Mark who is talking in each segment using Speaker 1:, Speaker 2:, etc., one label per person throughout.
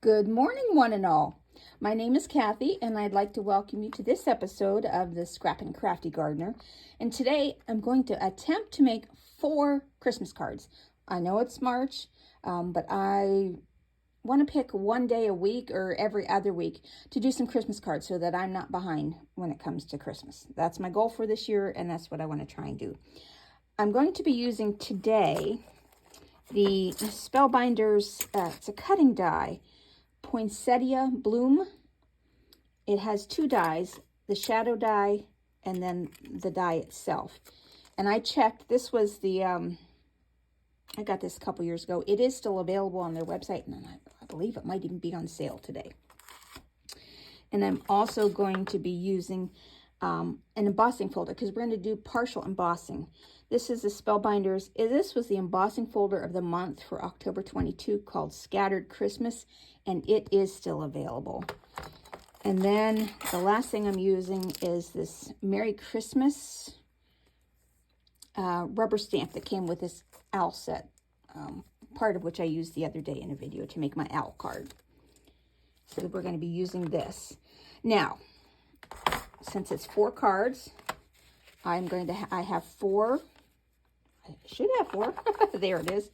Speaker 1: Good morning, one and all. My name is Kathy, and I'd like to welcome you to this episode of the Scrap and Crafty Gardener. And today I'm going to attempt to make 4 Christmas cards. I know it's March, but I want to pick one day a week or every other week to do some Christmas cards so that I'm not behind when it comes to Christmas. That's my goal for this year, and that's what I want to try and do. I'm going to be using today the Spellbinders, it's a cutting die, Poinsettia Bloom. It has 2 dies, the shadow die and then the die itself. And I checked, this was the, I got this a couple years ago. It is still available on their website, and I believe it might even be on sale today. And I'm also going to be using an embossing folder because we're going to do partial embossing. This is the Spellbinders. This was the embossing folder of the month for October 22 called Scattered Christmas, and it is still available. And then the last thing I'm using is this Merry Christmas rubber stamp that came with this owl set, part of which I used the other day in a video to make my owl card. So we're going to be using this. Now, since it's 4 cards, I have 4. I should have 4. There it is.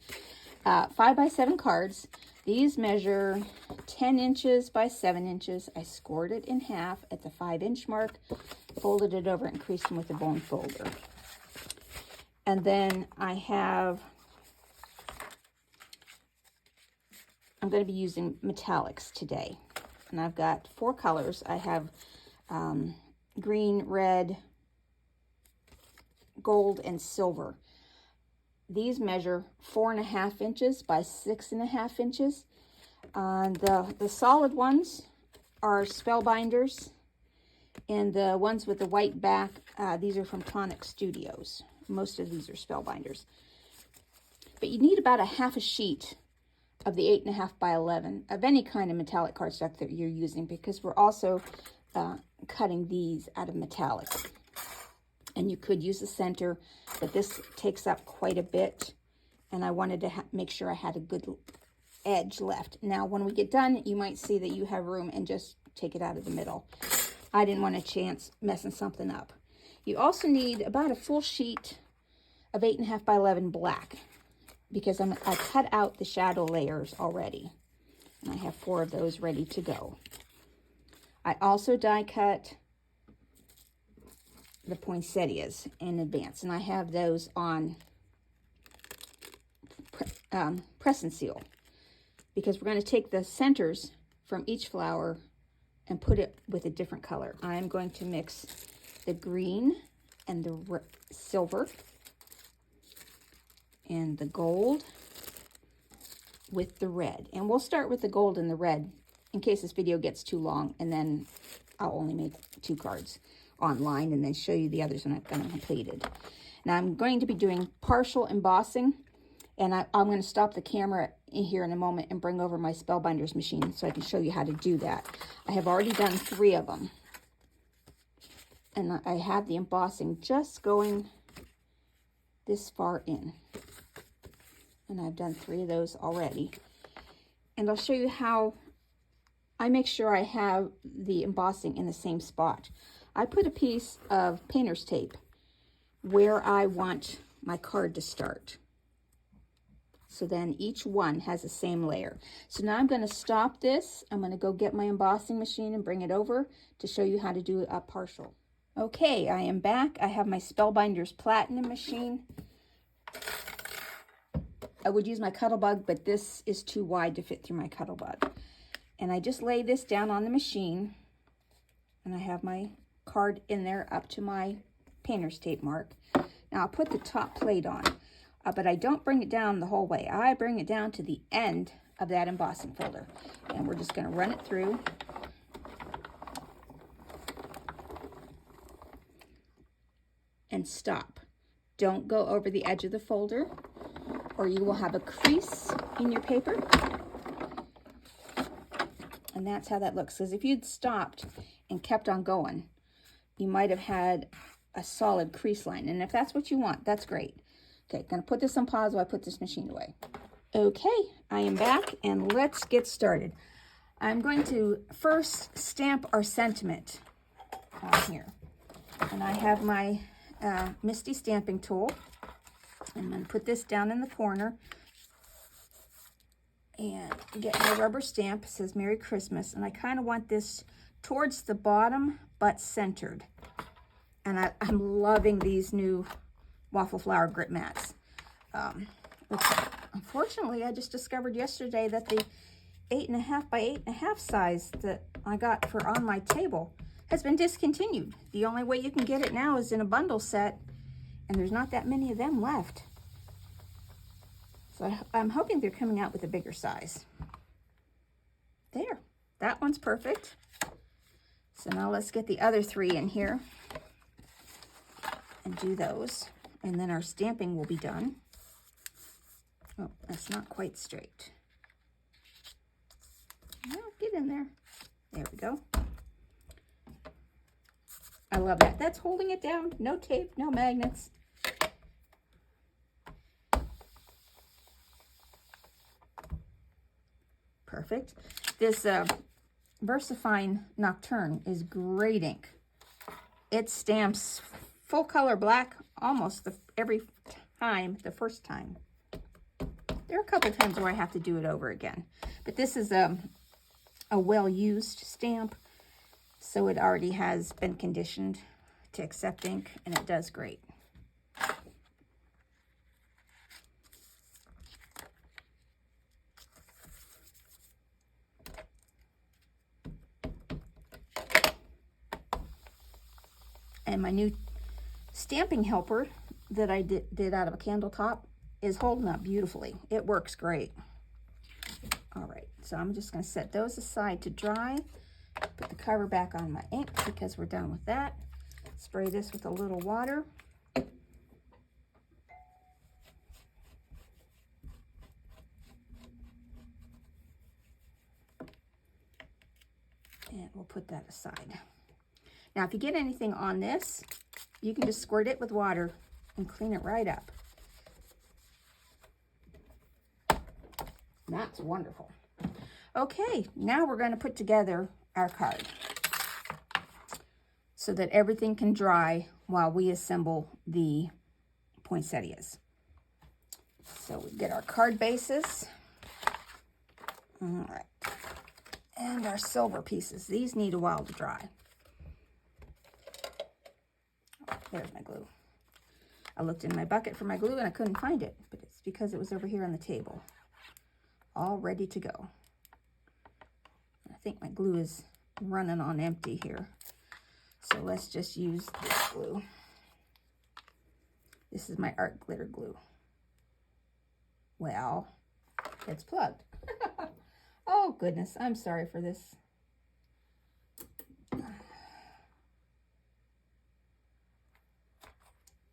Speaker 1: 5x7 cards. These measure 10 inches by 7 inches. I scored it in half at the 5-inch mark, folded it over, and creased them with a bone folder. And then I'm going to be using metallics today. And I've got 4 colors. I have green, red, gold, and silver. These measure 4.5 inches by 6.5 inches. The solid ones are Spellbinders, and the ones with the white back, these are from Tonic Studios. Most of these are Spellbinders. But you need about a half a sheet of the 8.5 by 11 of any kind of metallic cardstock that you're using, because we're also cutting these out of metallic. And you could use the center, but this takes up quite a bit, and I wanted to make sure I had a good edge left. Now, when we get done, you might see that you have room and just take it out of the middle. I didn't want a chance messing something up. You also need about a full sheet of 8.5 by 11 black, because I cut out the shadow layers already, and I have 4 of those ready to go. I also die cut the poinsettias in advance, and I have those on press and seal, because we're going to take the centers from each flower and put it with a different color. I'm going to mix the green and the silver and the gold with the red, and we'll start with the gold and the red in case this video gets too long, and then I'll only make 2 cards online and then show you the others when I've got them completed. Now I'm going to be doing partial embossing, and I'm going to stop the camera in here in a moment and bring over my Spellbinders machine so I can show you how to do that. I have already done 3 of them, and I have the embossing just going this far in, and I've done 3 of those already. And I'll show you how I make sure I have the embossing in the same spot. I put a piece of painter's tape where I want my card to start. So then each one has the same layer. So now I'm going to stop this. I'm going to go get my embossing machine and bring it over to show you how to do a partial. Okay, I am back. I have my Spellbinders Platinum machine. I would use my Cuttlebug, but this is too wide to fit through my Cuttlebug. And I just lay this down on the machine, and I have my card in there up to my painter's tape mark. Now I'll put the top plate on, but I don't bring it down the whole way. I bring it down to the end of that embossing folder, and we're just going to run it through. And stop. Don't go over the edge of the folder, or you will have a crease in your paper. And that's how that looks. Because if you'd stopped and kept on going, you might have had a solid crease line. And if that's what you want, that's great. Okay, gonna put this on pause while I put this machine away. Okay, I am back, and let's get started. I'm going to first stamp our sentiment on here. And I have my Misty stamping tool. I'm going to put this down in the corner and get my rubber stamp. It says Merry Christmas. And I kind of want this towards the bottom, but centered. And I'm loving these new waffle flower grit mats. Which, unfortunately, I just discovered yesterday that the 8.5 by 8.5 size that I got for on my table has been discontinued. The only way you can get it now is in a bundle set, and there's not that many of them left. So I'm hoping they're coming out with a bigger size. There, that one's perfect. So now let's get the other 3 in here and do those, and then our stamping will be done. Oh, that's not quite straight. No, get in there. There we go. I love that. That's holding it down. No tape, no magnets. Perfect. This VersaFine Nocturne is great ink. It stamps full color black almost every time, the first time. There are a couple times where I have to do it over again. But this is a well-used stamp, so it already has been conditioned to accept ink, and it does great. And my new stamping helper that I did out of a candle top is holding up beautifully. It works great. All right, so I'm just going to set those aside to dry. Put the cover back on my ink because we're done with that. Spray this with a little water. And we'll put that aside. Now, if you get anything on this, you can just squirt it with water and clean it right up. That's wonderful. Okay, now we're going to put together our card so that everything can dry while we assemble the poinsettias. So we get our card bases. All right. And our silver pieces. These need a while to dry. Oh, there's my glue. I looked in my bucket for my glue and I couldn't find it, but it's because it was over here on the table, all ready to go. I think my glue is running on empty here. So let's just use this glue. This is my art glitter glue. Well, it's plugged. Oh goodness, I'm sorry for this.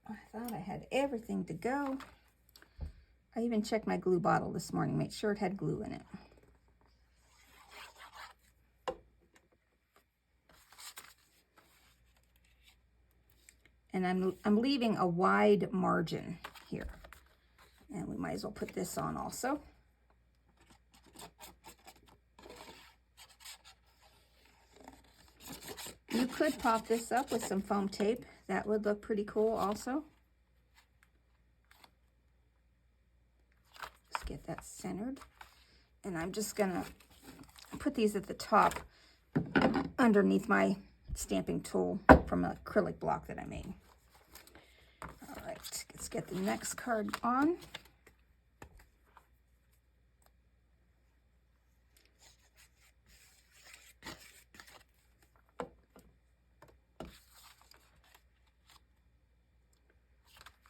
Speaker 1: I thought I had everything to go. I even checked my glue bottle this morning, made sure it had glue in it. And I'm leaving a wide margin here. And we might as well put this on also. You could pop this up with some foam tape. That would look pretty cool also. Just get that centered. And I'm just gonna put these at the top underneath my stamping tool from an acrylic block that I made. All right, let's get the next card on.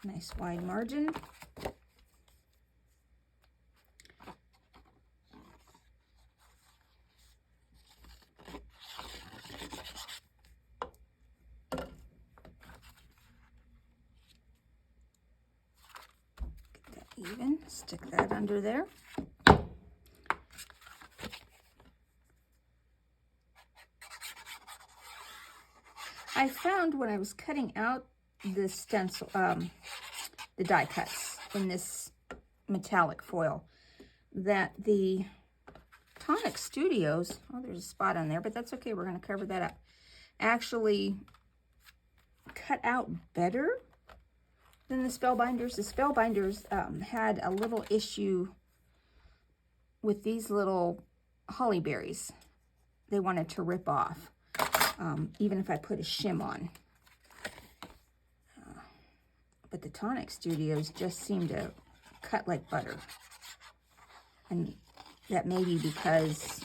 Speaker 1: Nice wide margin. Get that even, stick that under there. I found when I was cutting out the stencil, the die cuts in this metallic foil, that the Tonic Studios, oh, there's a spot on there, but that's okay. We're going to cover that up. Actually cut out better than the Spellbinders. The Spellbinders had a little issue with these little holly berries. They wanted to rip off, even if I put a shim on. But the Tonic Studios just seem to cut like butter. And that may be because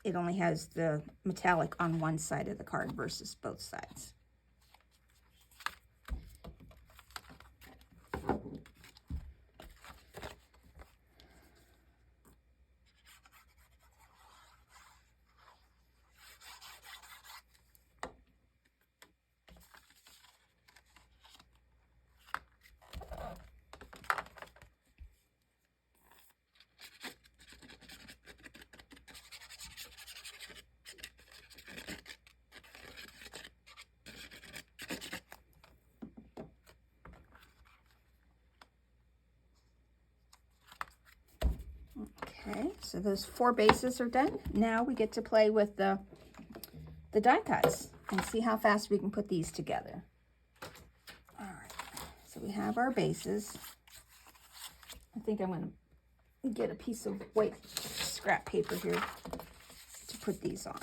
Speaker 1: it only has the metallic on one side of the card versus both sides. Okay, so those 4 bases are done. Now we get to play with the die cuts and see how fast we can put these together. All right, so we have our bases. I think I'm going to get a piece of white scrap paper here to put these on.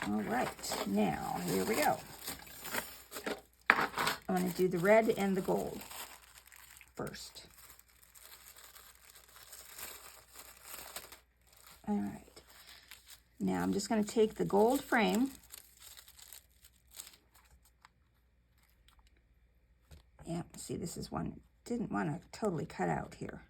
Speaker 1: All right, now here we go. I'm going to do the red and the gold first. All right, now I'm just going to take the gold frame yeah, see, this is one didn't want to totally cut out here.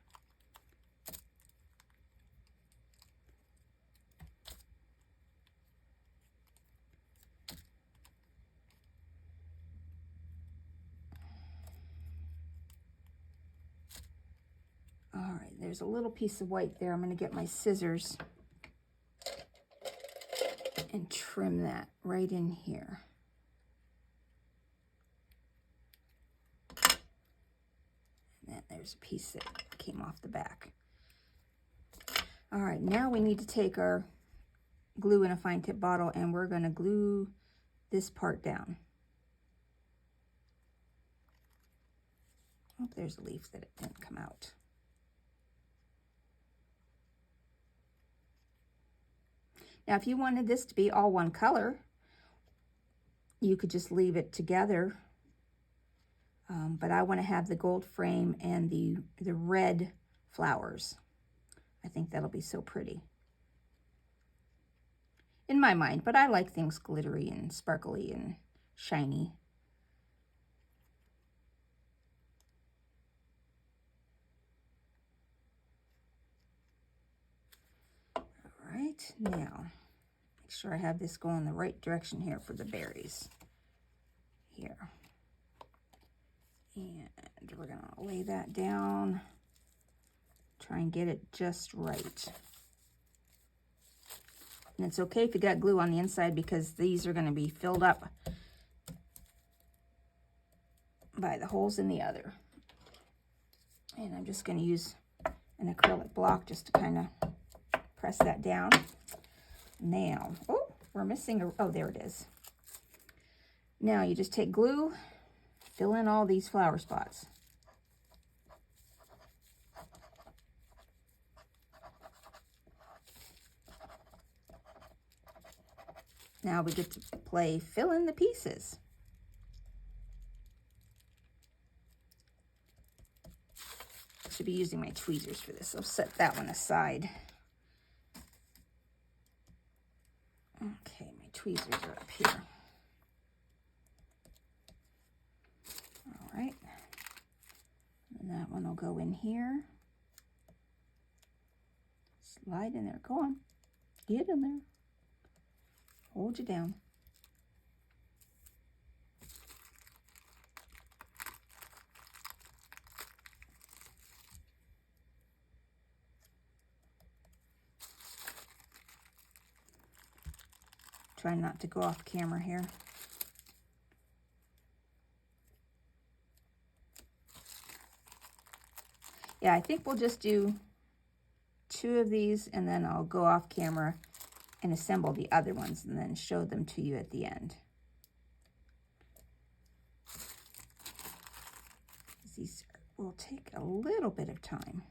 Speaker 1: All right, there's a little piece of white there. I'm going to get my scissors and trim that right in here. And then there's a piece that came off the back. All right, now we need to take our glue in a fine tip bottle and we're going to glue this part down. Oh, there's a leaf that it didn't come out. Now, if you wanted this to be all one color, you could just leave it together. But I want to have the gold frame and the red flowers. I think that'll be so pretty. In my mind, but I like things glittery and sparkly and shiny. All right, now, make sure I have this going the right direction here for the berries. Here. And we're going to lay that down. Try and get it just right. And it's okay if you got glue on the inside because these are going to be filled up by the holes in the other. And I'm just going to use an acrylic block just to kind of press that down. Now, oh, we're missing a, oh, there it is. Now you just take glue, fill in all these flower spots. Now we get to play fill in the pieces. I should be using my tweezers for this. I'll set that one aside. Okay, my tweezers are up here. All right. And that one will go in here. Slide in there. Go on. Get in there. Hold you down. Try not to go off camera here. Yeah, I think we'll just do 2 of these, and then I'll go off camera and assemble the other ones and then show them to you at the end. These will take a little bit of time.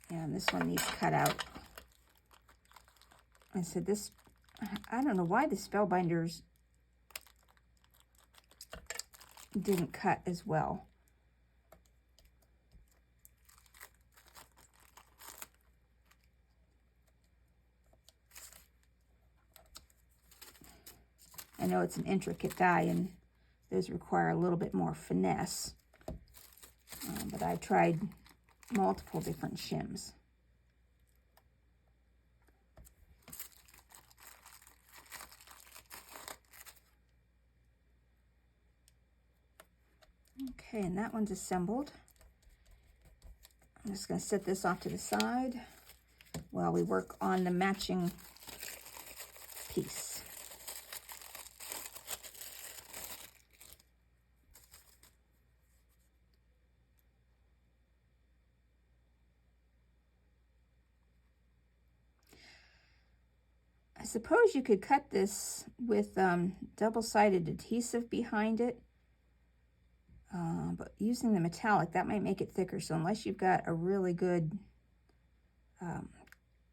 Speaker 1: And this one needs cut out. I said this, I don't know why the Spellbinders didn't cut as well. I know it's an intricate die and those require a little bit more finesse, but I tried multiple different shims. Okay, and that one's assembled. I'm just going to set this off to the side while we work on the matching piece. I suppose you could cut this with double-sided adhesive behind it, but using the metallic, that might make it thicker. So unless you've got a really good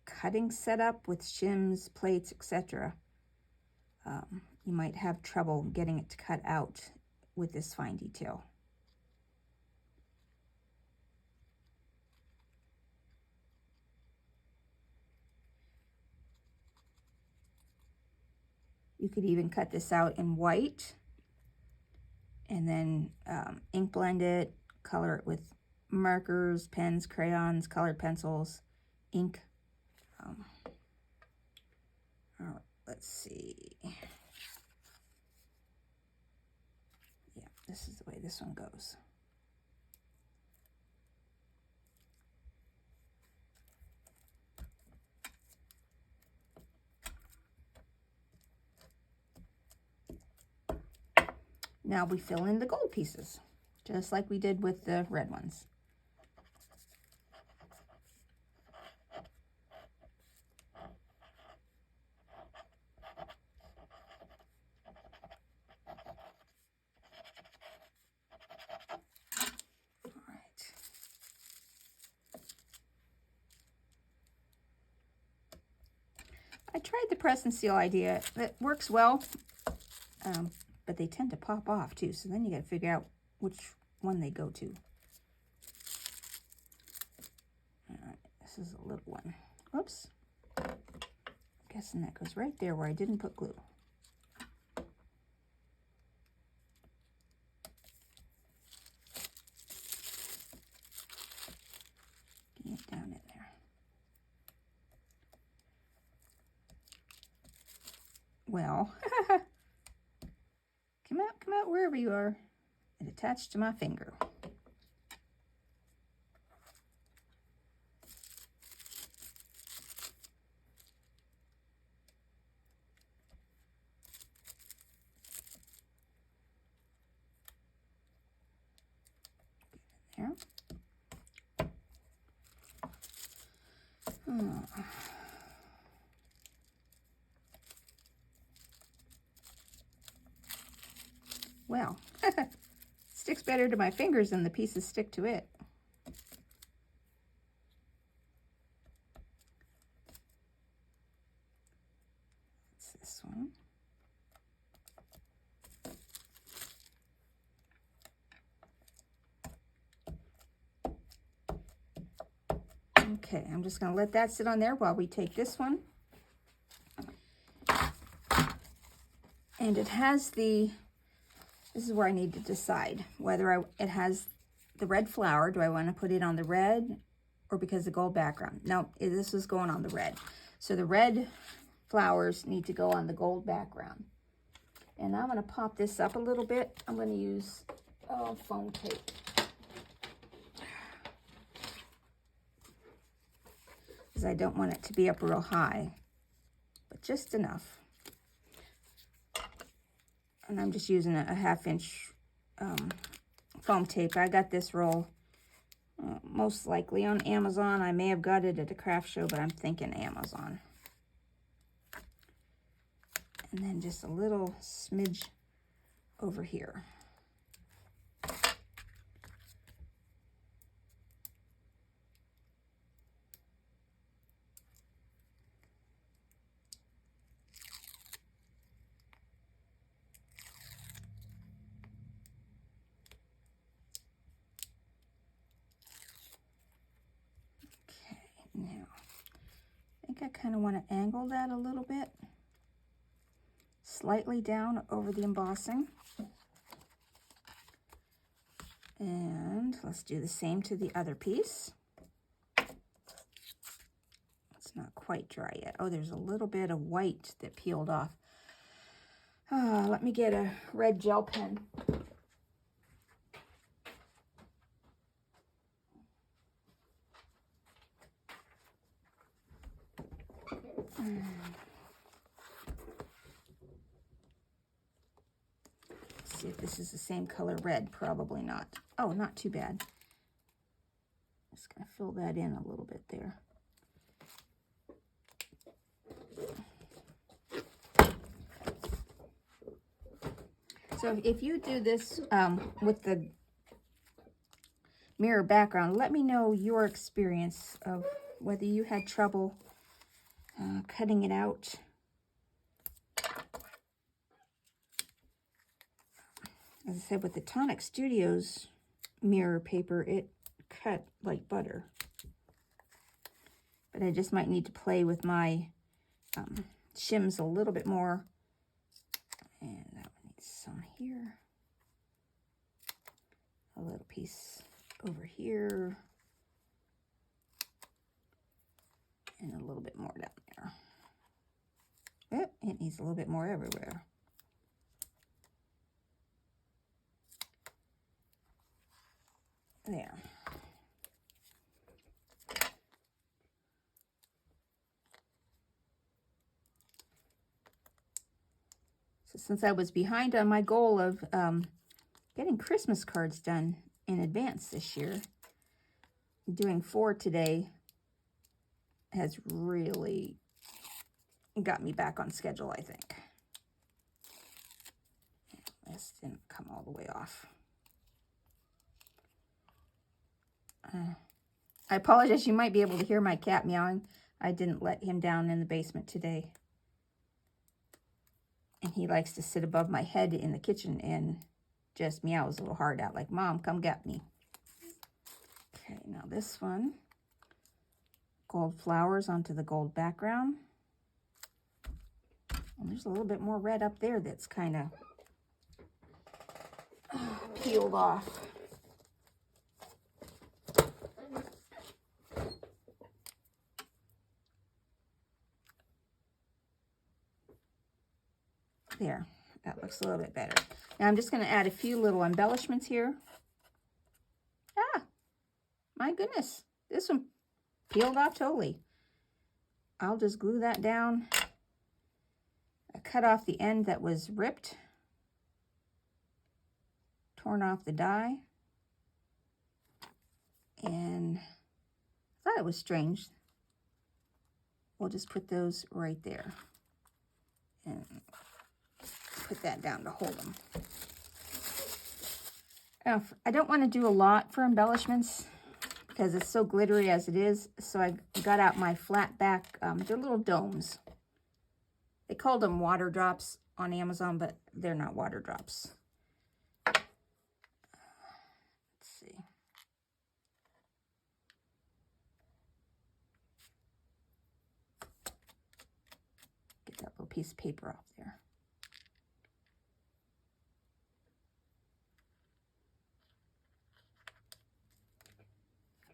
Speaker 1: cutting setup with shims, plates, etc., you might have trouble getting it to cut out with this fine detail. You could even cut this out in white and then ink blend it, color it with markers, pens, crayons, colored pencils, ink. All right, let's see. Yeah, this is the way this one goes. Now we fill in the gold pieces, just like we did with the red ones. All right. I tried the press and seal idea. It works well. But they tend to pop off too, so then you got to figure out which one they go to. All right, this is a little one. Oops. I'm guessing that goes right there where I didn't put glue. Get it down in there. Well, come out wherever you are. It attached to my finger. Get in there. Well, sticks better to my fingers than the pieces stick to it. It's this one. Okay, I'm just going to let that sit on there while we take this one. And it has the, this is where I need to decide whether it has the red flower. Do I want to put it on the red or because the gold background? No, this is going on the red. So the red flowers need to go on the gold background. And I'm going to pop this up a little bit. I'm going to use foam tape. Because I don't want it to be up real high, but just enough. And I'm just using a 1/2 inch foam tape. I got this roll most likely on Amazon. I may have got it at a craft show, but I'm thinking Amazon. And then just a little smidge over here. Now, I think I kind of want to angle that a little bit, slightly down over the embossing. And let's do the same to the other piece. It's not quite dry yet. Oh, there's a little bit of white that peeled off. Let me get a red gel pen. Let's see if this is the same color red. Probably not. Oh, not too bad. Just gonna fill that in a little bit there. So if you do this with the mirror background, let me know your experience of whether you had trouble cutting it out. As I said, with the Tonic Studios mirror paper, it cut like butter. But I just might need to play with my shims a little bit more. And that one needs some here. A little piece over here. And a little bit more down there. Oh, it needs a little bit more everywhere. There. So since I was behind on my goal of getting Christmas cards done in advance this year, doing 4 today has really got me back on schedule, I think. This didn't come all the way off. I apologize, you might be able to hear my cat meowing. I didn't let him down in the basement today. And he likes to sit above my head in the kitchen and just meows a little hard out like, Mom, come get me. Okay, now this one. Gold flowers onto the gold background. And there's a little bit more red up there that's kind of peeled off. There, that looks a little bit better. Now I'm just going to add a few little embellishments here. Ah, my goodness, this one peeled off totally. I'll just glue that down. I cut off the end that was ripped, torn off the die, and I thought it was strange. We'll just put those right there and put that down to hold them. Now, I don't want to do a lot for embellishments because it's so glittery as it is, so I got out my flat back, they're little domes. They called them water drops on Amazon, but they're not water drops. Let's see. Get that little piece of paper off there.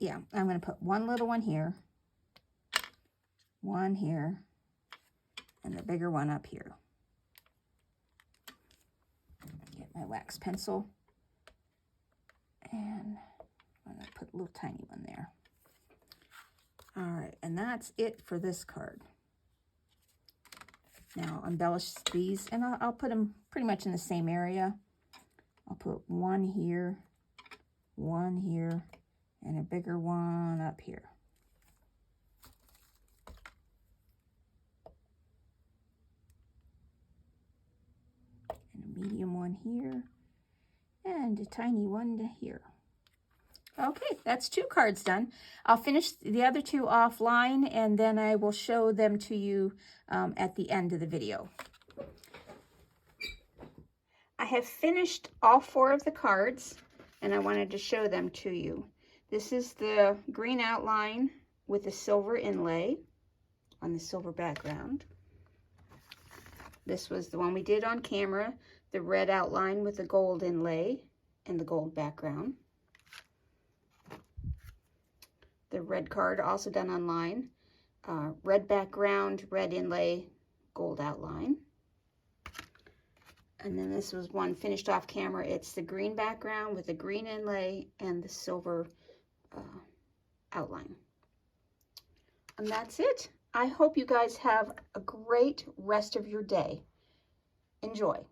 Speaker 1: Yeah, I'm going to put one little one here, and the bigger one up here. Get my wax pencil, and I'm going to put a little tiny one there. All right, and that's it for this card. Now embellish these, and I'll put them pretty much in the same area. I'll put one here one here, and a bigger one up here. And a medium one here, and a tiny one here. Okay, that's 2 cards done. I'll finish the other 2 offline, and then I will show them to you at the end of the video. I have finished all 4 of the cards, and I wanted to show them to you. This is the green outline with the silver inlay on the silver background. This was the one we did on camera, the red outline with the gold inlay and the gold background. The red card also done online, red background, red inlay, gold outline. And then this was one finished off camera. It's the green background with the green inlay and the silver outline. And that's it. I hope you guys have a great rest of your day. Enjoy.